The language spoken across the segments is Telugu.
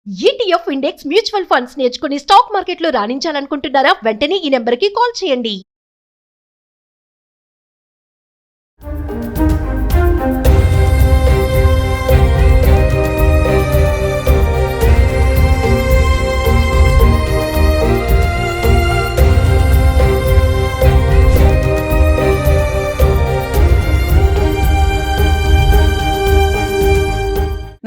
ఈటీఎఫ్ ఇండెక్స్ మ్యూచువల్ ఫండ్స్ నేర్చుకుని స్టాక్ మార్కెట్లో రాణించాలనుకుంటున్నారా? వెంటనే ఈ నెంబర్కి కాల్ చేయండి.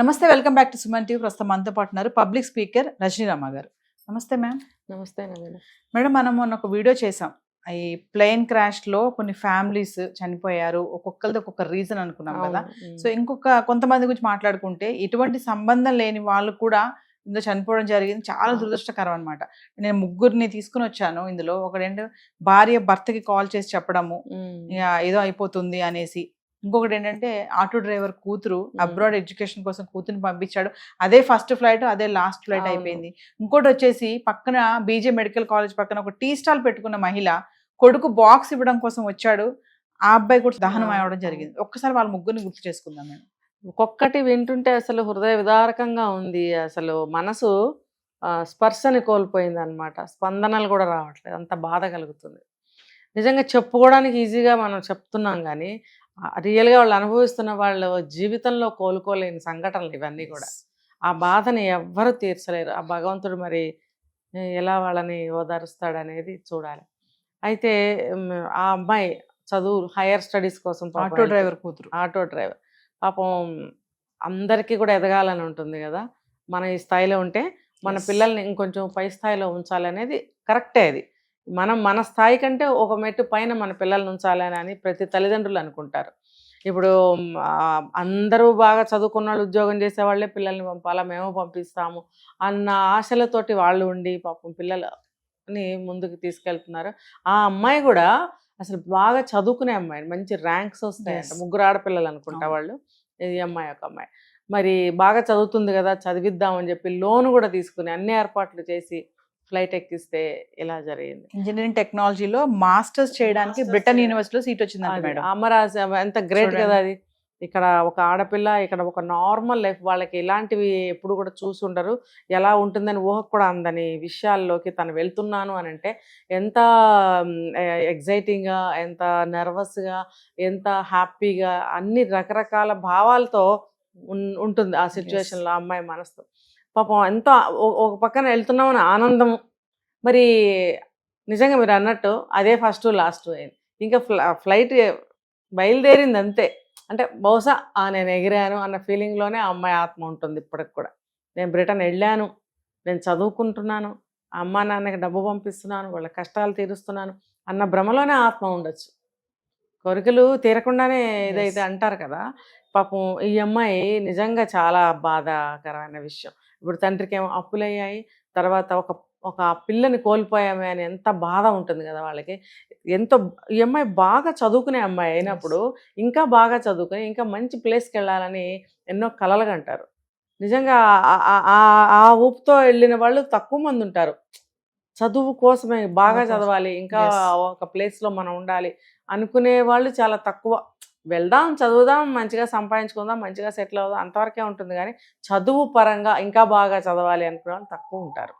నమస్తే, welcome back to Suman TV. ప్రస్తుతం మనతో పాటు ఉన్నారు పబ్లిక్ స్పీకర్ రజనీరామ గారు. నమస్తే మ్యామ్. నమస్తే మేడం, మనం మొన్న ఒక వీడియో చేసాం. ఈ ప్లేన్ క్రాష్ లో కొన్ని ఫ్యామిలీస్ చనిపోయారు, ఒక్కొక్కరిది ఒక్కొక్క రీజన్ అనుకున్నాం కదా. సో కొంతమంది గురించి మాట్లాడుకుంటే ఇటువంటి సంబంధం లేని వాళ్ళు కూడా ఇందులో చనిపోవడం జరిగింది. చాలా దురదృష్టకరం అనమాట. నేను ముగ్గురిని తీసుకుని వచ్చాను. ఇందులో ఒకటేంటి, భార్య భర్తకి కాల్ చేసి చెప్పడము ఏదో అయిపోతుంది అనేసి. ఇంకొకటి ఏంటంటే, ఆటో డ్రైవర్ కూతురు అబ్రాడ్ ఎడ్యుకేషన్ కోసం కూతురుని పంపించాడు. అదే ఫస్ట్ ఫ్లైట్, అదే లాస్ట్ ఫ్లైట్ అయిపోయింది. ఇంకోటి వచ్చేసి, పక్కన బీజే మెడికల్ కాలేజ్ పక్కన ఒక టీ స్టాల్ పెట్టుకున్న మహిళ కొడుకు బాక్స్ ఇవ్వడం కోసం వచ్చాడు. ఆ అబ్బాయి కూడా దహనం అవ్వడం జరిగింది. ఒక్కసారి వాళ్ళ ముగ్గురిని గుర్తు చేసుకుందాం మేము. ఒక్కొక్కటి వింటుంటే అసలు హృదయ విదారకంగా ఉంది. అసలు మనసు స్పర్శని కోల్పోయింది అనమాట. స్పందనలు కూడా రావట్లేదు, అంత బాధ కలుగుతుంది. నిజంగా చెప్పుకోవడానికి ఈజీగా మనం చెప్తున్నాం, కానీ రియల్గా వాళ్ళు అనుభవిస్తున్న వాళ్ళ జీవితంలో కోలుకోలేని సంఘటనలు ఇవన్నీ కూడా. ఆ బాధని ఎవ్వరూ తీర్చలేరు. ఆ భగవంతుడు మరి ఎలా వాళ్ళని ఓదారుస్తాడనేది చూడాలి. అయితే ఆ అమ్మాయి చదువు హైయర్ స్టడీస్ కోసం, ఆటో డ్రైవర్ కూతురు, ఆటో డ్రైవర్ పాపం అందరికీ కూడా ఎదగాలని ఉంటుంది కదా. మన ఈ స్థాయిలో ఉంటే మన పిల్లల్ని ఇంకొంచెం పై స్థాయిలో ఉంచాలనేది కరెక్టే. అది మన స్థాయి కంటే ఒక మెట్టు పైన మన పిల్లల్ని ఉంచాలని అని ప్రతి తల్లిదండ్రులు అనుకుంటారు. ఇప్పుడు అందరూ బాగా చదువుకున్న వాళ్ళు, ఉద్యోగం చేసేవాళ్ళే పిల్లల్ని పంపాలా, మేము పంపిస్తాము అన్న ఆశలతోటి వాళ్ళు ఉండి పాపం పిల్లలని ముందుకు తీసుకెళ్తున్నారు. ఆ అమ్మాయి కూడా అసలు బాగా చదువుకునే అమ్మాయి, మంచి ర్యాంక్స్ వస్తాయంట. ముగ్గురు ఆడపిల్లలు అనుకుంటా వాళ్ళు. ఈ అమ్మాయి ఒక అమ్మాయి మరి బాగా చదువుతుంది కదా, చదివిద్దామని చెప్పి లోన్ కూడా తీసుకుని అన్ని ఏర్పాట్లు చేసి ఫ్లైట్ ఎక్కిస్తే ఇలా జరిగింది. ఇంజనీరింగ్ టెక్నాలజీలో మాస్టర్స్ చేయడానికి బ్రిటన్ యూనివర్సిటీలో సీట్ వచ్చింది. అమరాజ్ ఎంత గ్రేట్ కదా అది. ఇక్కడ ఒక ఆడపిల్ల, ఇక్కడ ఒక నార్మల్ లైఫ్, వాళ్ళకి ఇలాంటివి ఎప్పుడు కూడా చూసి ఉండరు. ఎలా ఉంటుందని ఊహకు కూడా అందని విషయాల్లోకి తను వెళ్తున్నాను అని అంటే ఎంత ఎగ్జైటింగ్గా, ఎంత నర్వస్గా, ఎంత హ్యాపీగా, అన్ని రకరకాల భావాలతో ఉంటుంది ఆ సిచ్యువేషన్లో అమ్మాయి మనసుతో. పాపం ఎంత ఒక పక్కన వెళ్తున్నామని ఆనందము. మరి నిజంగా మీరు అన్నట్టు అదే ఫస్ట్ లాస్ట్ అయింది. ఇంకా ఫ్లైట్ బయలుదేరింది అంతే. అంటే బహుశా నేను ఎగిరాను అన్న ఫీలింగ్లోనే ఆ అమ్మాయి ఆత్మ ఉంటుంది ఇప్పటికి కూడా. నేను బ్రిటన్ వెళ్ళాను, నేను చదువుకుంటున్నాను, అమ్మా నాన్నకి డబ్బు పంపిస్తున్నాను, వాళ్ళ కష్టాలు తీరుస్తున్నాను అన్న భ్రమలోనే ఆత్మ ఉండొచ్చు. కోరికలు తీరకుండానే ఇదైతే అంటారు కదా. పాపం ఈ అమ్మాయి నిజంగా చాలా బాధాకరమైన విషయం. ఇప్పుడు తండ్రికి ఏమో అప్పులయ్యాయి, తర్వాత ఒక పిల్లని కోల్పోయామే అని ఎంత బాధ ఉంటుంది కదా వాళ్ళకి. ఎంతో ఈ అమ్మాయి బాగా చదువుకునే అమ్మాయి అయినప్పుడు ఇంకా బాగా చదువుకుని ఇంకా మంచి ప్లేస్కి వెళ్ళాలని ఎన్నో కలలు కంటారు. నిజంగా ఆ ఊపుతో వెళ్ళిన వాళ్ళు తక్కువ మంది ఉంటారు. చదువు కోసమే, బాగా చదవాలి, ఇంకా ఒక ప్లేస్లో మనం ఉండాలి అనుకునే వాళ్ళు చాలా తక్కువ. వెళ్దాం, చదువుదాం, మంచిగా సంపాదించుకుందాం, మంచిగా సెటిల్ అవుదాం, అంతవరకే ఉంటుంది. కానీ చదువు పరంగా ఇంకా బాగా చదవాలి అనుకునే వాళ్ళు తక్కువ ఉంటారు,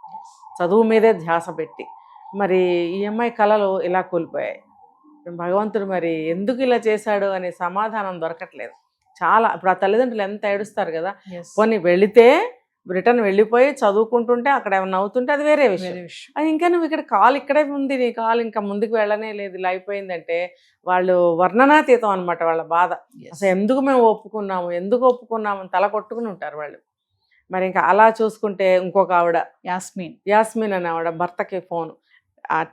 చదువు మీదే ధ్యాస పెట్టి. మరి ఈ అమ్మాయి కళలు ఇలా కోల్పోయాయి. భగవంతుడు మరి ఎందుకు ఇలా చేశాడు అనే సమాధానం దొరకట్లేదు. చాలా ఇప్పుడు ఆ తల్లిదండ్రులు ఎంత ఏడుస్తారు కదా. పోనీ వెళితే బ్రిటన్ వెళ్ళిపోయి చదువుకుంటుంటే అక్కడ ఏమన్నా అవుతుంటే అది వేరే విషయం. అది ఇంకా నువ్వు ఇక్కడ కాలు ఇక్కడే ఉంది, నీ కాలు ఇంకా ముందుకు వెళ్ళనే లేదు, ఇలా అయిపోయిందంటే వాళ్ళు వర్ణనాతీతం అనమాట వాళ్ళ బాధ. అసలు ఎందుకు మేము ఎందుకు ఒప్పుకున్నాము తల కొట్టుకుని ఉంటారు వాళ్ళు. మరి ఇంకా అలా చూసుకుంటే ఇంకొక ఆవిడ యాస్మిన్ అనే ఆవిడ భర్తకి ఫోను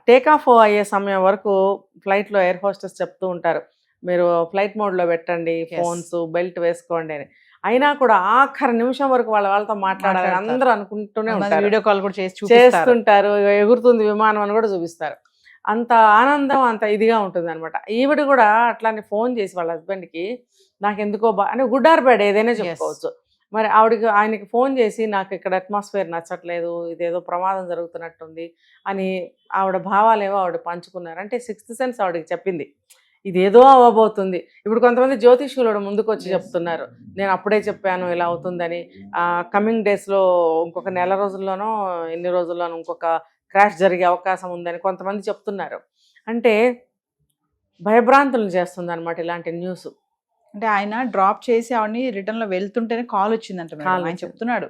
టేక్ ఆఫ్ అయ్యే సమయం వరకు ఫ్లైట్లో ఎయిర్ హోస్టెస్ చెప్తూ ఉంటారు, మీరు ఫ్లైట్ మోడ్లో పెట్టండి ఫోన్స్, బెల్ట్ వేసుకోండి అని. అయినా కూడా ఆఖరి నిమిషం వరకు వాళ్ళతో మాట్లాడాలని అందరూ అనుకుంటూనే ఉంటారు. వీడియో కాల్ కూడా చేస్తుంటారు, ఎగురుతుంది విమానం అని కూడా చూపిస్తారు. అంత ఆనందం, అంత ఇదిగా ఉంటుంది అనమాట. ఈవిడ కూడా అట్లానే ఫోన్ చేసి వాళ్ళ హస్బెండ్కి నాకు ఎందుకో అంటే గుడ్ ఆర్ బ్యాడ్ ఏదైనా చెప్పుకోవచ్చు. మరి ఆయనకి ఫోన్ చేసి నాకు ఇక్కడ అట్మాస్ఫియర్ నచ్చట్లేదు, ఇదేదో ప్రమాదం జరుగుతున్నట్టుంది అని ఆవిడ భావాలేవో ఆవిడ పంచుకున్నారు. అంటే సిక్స్త్ సెన్స్ ఆవిడకి చెప్పింది, ఇదేదో అవ్వబోతుంది. ఇప్పుడు కొంతమంది జ్యోతిష్యులు ముందుకు వచ్చి చెప్తున్నారు, నేను అప్పుడే చెప్పాను ఇలా అవుతుందని, కమింగ్ డేస్లో ఇంకొక నెల రోజుల్లోనో ఎన్ని రోజుల్లోనో ఇంకొక క్రాష్ జరిగే అవకాశం ఉందని కొంతమంది చెప్తున్నారు. అంటే భయభ్రాంతులు చేస్తుంది అనమాట ఇలాంటి న్యూస్. అంటే ఆయన డ్రాప్ చేసి ఆవిడని రిటర్న్ లో వెళ్తుంటేనే కాల్ వచ్చిందంట మేడం. ఆయన చెప్తున్నాడు,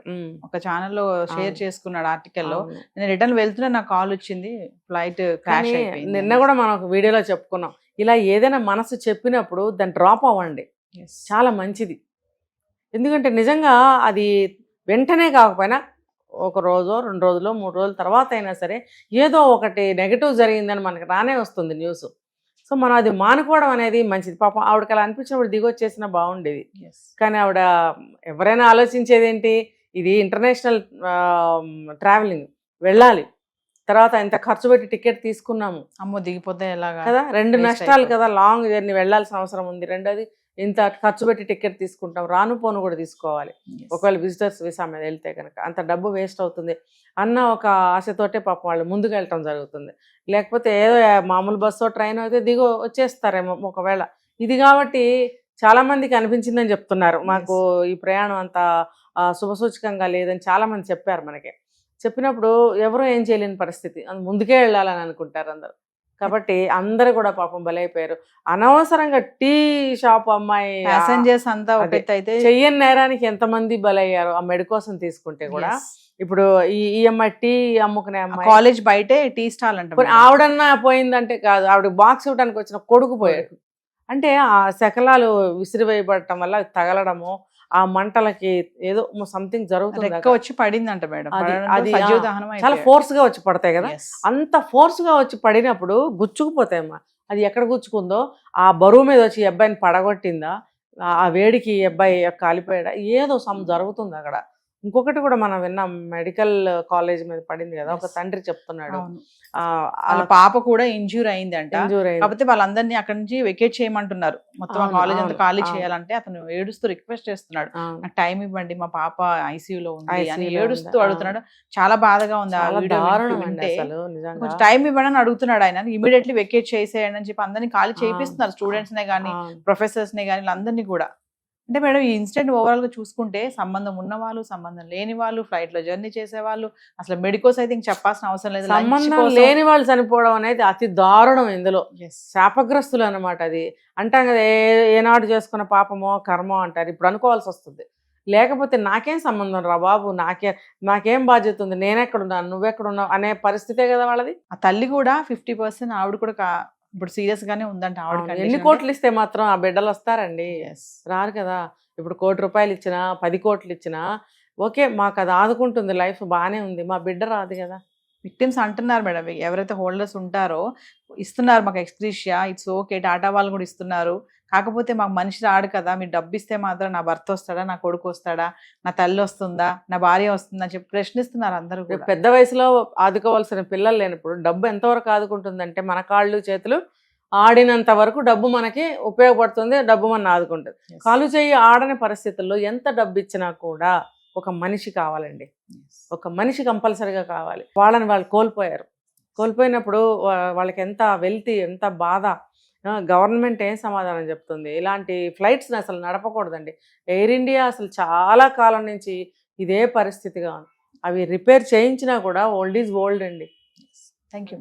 ఒక ఛానల్లో షేర్ చేసుకున్నాడు ఆర్టికల్లో, నేను రిటర్న్ వెళ్తున్నా నాకు కాల్ వచ్చింది, ఫ్లైట్ క్రాష్ అయిపోయింది. నిన్న కూడా మనం ఒక వీడియోలో చెప్పుకున్నాం, ఇలా ఏదైనా మనసు చెప్పినప్పుడు దాన్ని డ్రాప్ అవ్వండి, చాలా మంచిది. ఎందుకంటే నిజంగా అది వెంటనే కాకపోయినా ఒక రోజు 2 రోజులు 3 రోజుల తర్వాత అయినా సరే ఏదో ఒకటి నెగటివ్ జరిగిందని మనకి రానే వస్తుంది న్యూస్. సో మనం అది మానుకోవడం అనేది మంచిది. పాపం ఆవిడకి అలా అనిపించినప్పుడు దిగొచ్చేసినా బాగుండేది. కానీ ఆవిడ ఎవరైనా ఆలోచించేది ఏంటి, ఇది ఇంటర్నేషనల్ ట్రావెలింగ్, వెళ్ళాలి, తర్వాత ఎంత ఖర్చు పెట్టి టికెట్ తీసుకున్నాము, అమ్మో దిగిపోతే ఎలాగా కదా, 2 నష్టాలు కదా, లాంగ్ జర్నీ వెళ్ళాల్సిన అవసరం ఉంది, రెండోది ఇంత ఖర్చు పెట్టి టికెట్ తీసుకుంటాం, రాను పోను కూడా తీసుకోవాలి, ఒకవేళ విజిటర్స్ వీసా మీద వెళ్తే కనుక అంత డబ్బు వేస్ట్ అవుతుంది అన్న ఒక ఆశతోటే పాపం వాళ్ళు ముందుకు వెళ్ళటం జరుగుతుంది. లేకపోతే ఏదో మామూలు బస్సో ట్రైన్ అయితే దిగో వచ్చేస్తారేమో ఒకవేళ. ఇది కాబట్టి చాలా మందికి అనిపించిందని చెప్తున్నారు, మాకు ఈ ప్రయాణం అంత శుభసూచకంగా లేదని చాలా మంది చెప్పారు మనకి. చెప్పినప్పుడు ఎవరో ఏం చేయలేని పరిస్థితి, ముందుకే వెళ్ళాలని అనుకుంటారు అందరు. కాబట్టి అందరూ కూడా పాపం బలైపోయారు. అనవసరంగా టీ షాప్ అమ్మాయి ప్యాసింజర్స్ అంతా అయితే చెయ్యని నేరానికి ఎంతమంది బలయ్యారు ఆ మెడ కోసం తీసుకుంటే కూడా. ఇప్పుడు ఈ అమ్మాయి టీ అమ్ముకునే అమ్మాయి కాలేజ్ బయటే టీ స్టాల్ అంటే ఆవిడన్నా పోయిందంటే కాదు, ఆవిడ బాక్స్ ఇవ్వడానికి వచ్చిన కొడుకు పోయాడు. అంటే ఆ శకలాలు విసిరివేయబడటం వల్ల తగలడము, ఆ మంటలకి ఏదో సంథింగ్ జరుగుతుంది, వచ్చి పడిందంట మేడం. అది చాలా ఫోర్స్ గా వచ్చి పడతాయి కదా, అంత ఫోర్స్ గా వచ్చి పడినప్పుడు గుచ్చుకుపోతాయమ్మా. అది ఎక్కడ గుచ్చుకుందో, ఆ బరువు మీద వచ్చి ఈ అబ్బాయిని పడగొట్టిందా, ఆ వేడికి ఈ అబ్బాయి కాలిపోయాడా, ఏదో జరుగుతుంది అక్కడ. ఇంకొకటి కూడా మనం విన్నాం, మెడికల్ కాలేజ్ మీద పడింది కదా, ఒక తండ్రి చెప్తున్నాడు వాళ్ళ పాప కూడా ఇంజూర్ అయింది అంట. కాకపోతే వాళ్ళందరినీ అక్కడ నుంచి వెకేట్ చేయమంటున్నారు, మొత్తం కాలేజ్ అంతా ఖాళీ చేయాలంటే అతను ఏడుస్తూ రిక్వెస్ట్ చేస్తున్నాడు, నాకు టైం ఇవ్వండి, మా పాప ఐసీయూలో ఉంది అని ఏడుస్తూ అడుగుతున్నాడు. చాలా బాధగా ఉంది ఆ వీడియో వింటే. కొంచెం టైం ఇవ్వండి అని అడుగుతున్నాడు ఆయన. ఇమీడియట్లీ వెకేట్ చేసేయండి అని చెప్పి అందరినీ ఖాళీ చేపిస్తున్నారు, స్టూడెంట్స్ నే కానీ ప్రొఫెసర్స్ నే కానీ అందరినీ కూడా. అంటే మేడం ఈ ఇన్సిడెంట్ ఓవరాల్ గా చూసుకుంటే సంబంధం ఉన్న వాళ్ళు, సంబంధం లేని వాళ్ళు, ఫ్లైట్ లో జర్నీ చేసే వాళ్ళు, అసలు మెడికోస్ అయితే ఇంక చెప్పాల్సిన అవసరం లేదు. సంబంధం లేని వాళ్ళు చనిపోవడం అనేది అతి దారుణం. ఇందులో శాపగ్రస్తులు అనమాట. అది అంటాం కదా, ఏనాడు చేసుకున్న పాపమో కర్మో అంటారు, ఇప్పుడు అనుకోవాల్సి వస్తుంది. లేకపోతే నాకేం సంబంధం రా బాబు, నాకేం బాధ్యత ఉంది, నేనెక్కడున్నాను నువ్వెక్కడున్నావు అనే పరిస్థితే కదా వాళ్ళది. ఆ తల్లి కూడా 50% ఆవిడ కూడా ఇప్పుడు సీరియస్ గానే ఉందంట. ఆవిడ ఎన్ని కోట్లు ఇస్తే మాత్రం ఆ బిడ్డలు వస్తారండి, రారు కదా. ఇప్పుడు 1 కోటి రూపాయలు ఇచ్చినా 10 కోట్లు ఇచ్చినా ఓకే, మాకు అది ఆదుకుంటుంది, లైఫ్ బాగానే ఉంది, మా బిడ్డ రాదు కదా. విక్టిమ్స్ అంటున్నారు మేడం, ఎవరైతే హోల్డర్స్ ఉంటారో ఇస్తున్నారు మాకు ఎక్స్గ్రీషియా, ఇట్స్ ఓకే, టాటా వాళ్ళు కూడా ఇస్తున్నారు, కాకపోతే మాకు మనిషి రాడు కదా, మీరు డబ్బు ఇస్తే మాత్రం నా భర్త వస్తాడా, నా కొడుకు వస్తాడా, నా తల్లి వస్తుందా, నా భార్య వస్తుందా అని చెప్పి ప్రశ్నిస్తున్నారు అందరూ. పెద్ద వయసులో ఆదుకోవాల్సిన పిల్లలు లేనప్పుడు డబ్బు ఎంతవరకు ఆదుకుంటుందంటే, మన కాళ్ళు చేతులు ఆడినంత వరకు డబ్బు మనకి ఉపయోగపడుతుంది, డబ్బు మన ఆదుకుంటుంది. కాలు చేయి ఆడని పరిస్థితుల్లో ఎంత డబ్బు ఇచ్చినా కూడా ఒక మనిషి కావాలండి, ఒక మనిషి కంపల్సరీగా కావాలి. వాళ్ళని వాళ్ళు కోల్పోయినప్పుడు వాళ్ళకి ఎంత వెల్తీ, ఎంత బాధ. గవర్నమెంట్ ఏం సమాధానం చెప్తుంది? ఇలాంటి ఫ్లైట్స్ని అసలు నడపకూడదండి. ఎయిర్ ఇండియా అసలు చాలా కాలం నుంచి ఇదే పరిస్థితిగా ఉంది. అవి రిపేర్ చేయించినా కూడా ఓల్డ్ ఈజ్ ఓల్డ్ అండి. Thank you.